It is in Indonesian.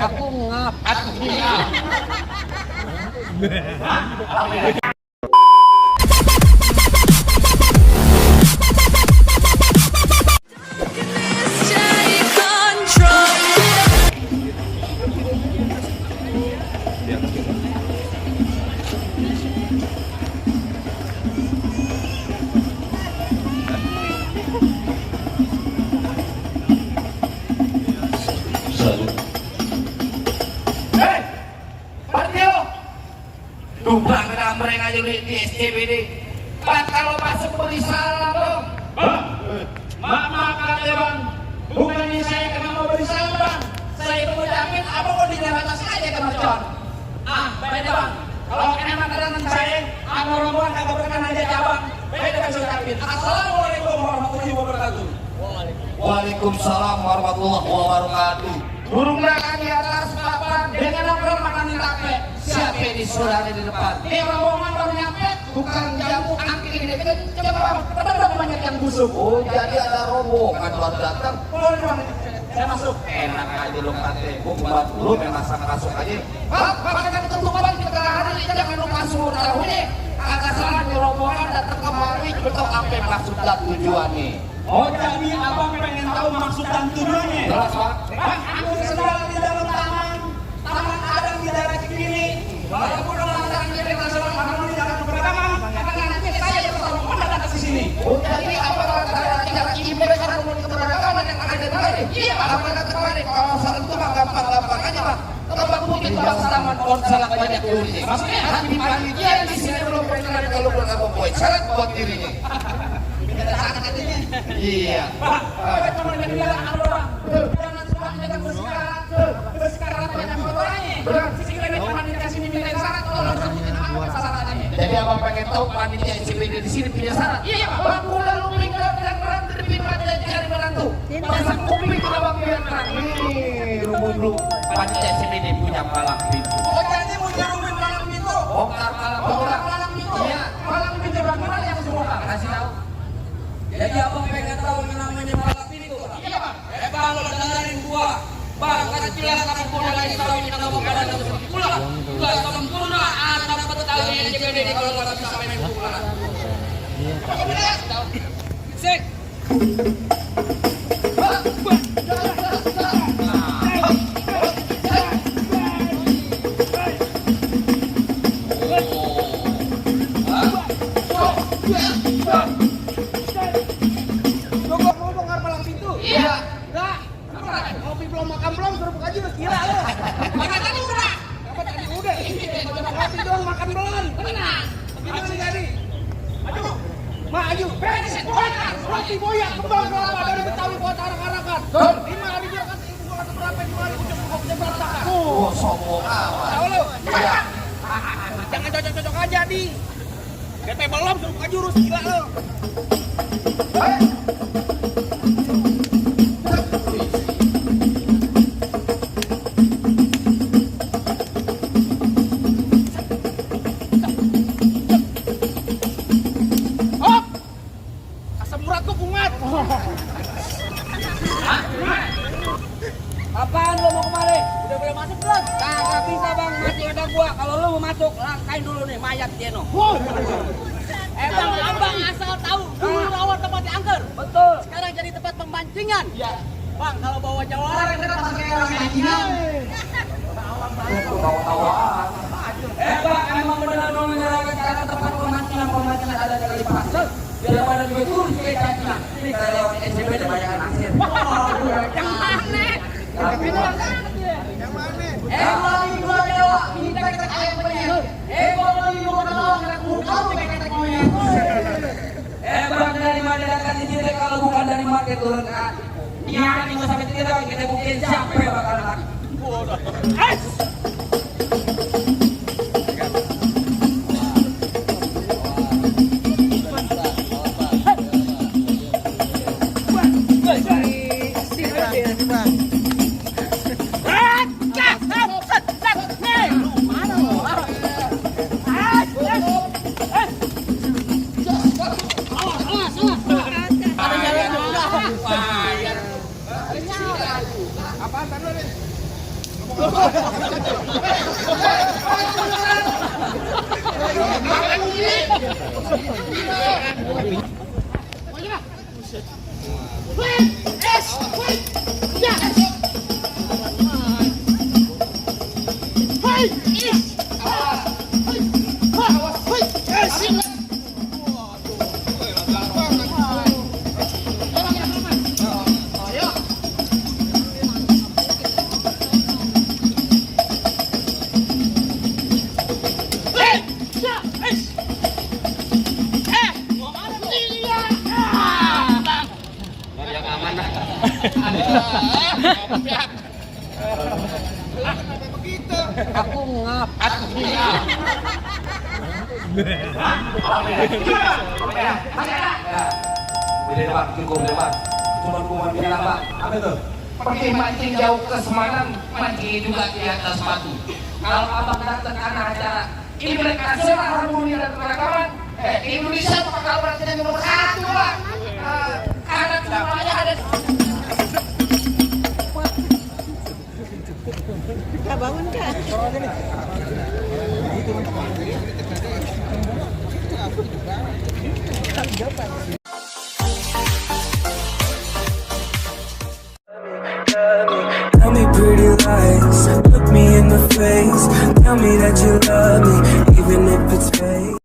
Aku ngap. Tumpang kena mereka di SCBD. Pak kalau masuk beri salam dong. Bang, maaf kata bang. Bukannya saya kena mau beri salam bang. Saya itu menjamin apa kok di atas aja ke Mas. Beda bang. Kalau kena makanan saya, sama rombongan kagak berkenan aja cabang. Beda kan ucapin. Assalamualaikum warahmatullahi wabarakatuh. Waalaikumsalam warahmatullahi wabarakatuh. Burunglah di atas papan dengan obrolan makan di tape. Siapa yang disuruh di depan? Rombongan baru nyampe, bukan jamu angking ini. Coba banyak yang busuk. Oh, jadi ada rombongan baru datang. Saya masuk. Enak aja lu kate. Buat lu memang sama masuk aja. Pak, kan ketutupan kita hari jangan lu masuk tahu ini. Agak salah nih rombongan datang kemari betul apa maksud dan tujuannya. Oh, jadi abang pengen tahu maksud dan tujuannya? Jelas, Pak. Bang, aku sedang di dalam taman ada di daerah Cikini. Walaupun orang datang dari nasional, namun di dalam pertama, karena nanti saya yang pertama datang ke sini. Oh, jadi apa cara imbas karena keberagaman yang ada di sini? Iya, Pak. Apa kata kemarin? Kalau saran itu mah gampang-gampang aja, Pak. Tempat mungkin bang taman pohon salak banyak durinya. Maksudnya hati panitia di sini belum pernah kalau belum poin salak buat dirinya. Iya. Pak, cuma bilang apa bang? Jangan semuanya kan bersekarang banyak orangnya. Sehingga ini panitia sini minta syarat tolong sebutin apa syaratnya. Jadi abang pengen tahu panitia SCBD di sini punya syarat? Iya Pak. Bang udah lu mikir dan merantau di panitia cari merantau. Pasang kuping itu abang biar terang. Rumun panitia SCBD punya palang pintu. Oh jadi mau jarumin palang pintu? Bongkar palang pintu. Iya. Palang pintu bagaimana yang semua kasih tahu? Jadi abang pengen tahu yang namanya palang pintu? Iya Pak. Bang lo dengerin gua. Bang, kasih jelas kamu pun lagi tahu ini nama pada satu pulang. Gua sempurna anak petani yang jadi kalau nggak bisa main bola. Sik. Maju, roti boyak kembang kelapa dari Betawi buat arak-arakan. 5.000 kan ibu kata berapa di mari udah buka berantakan. Oh, sombong amat. Tahu lu? Jangan cocok-cocok aja di. DP belum suruh buka jurus gila lu. Apaan lo mau kemari? Udah boleh masuk belum? Kagak bisa bang, masih ada gua. Kalau lo mau masuk, langkain dulu nih mayat Jeno. Bang, abang asal tahu dulu rawa tempat diangker. Betul. Sekarang jadi tempat pembancingan. Iya. Bang, kalau bawa jawara kita pakai Bang, emang beneran mau menyerahkan cara tempat pemancingan ada di Kalipasan. Daripada juga turun ke Cina. Ini kalau lewat SCB ada banyak anak. yang mana? turun kan. Iya, minggu sampai 3 tahun kita buktiin siapa yang bakal menang. Aku ngap. Boleh Pak, cukup deh Pak. Cuma hukuman bilang Pak. Apa itu? Pakai mancing jauh ke Semarang, mancing juga di atas batu. Kalau abang datang karena acara ini mereka semua harmoni dan keragaman. Indonesia bakal berarti nomor 1 Pak. Karena semuanya ada. Kita bangun kan? Tell me pretty lies, look me in the face. Tell me that you love me, even if it's fake.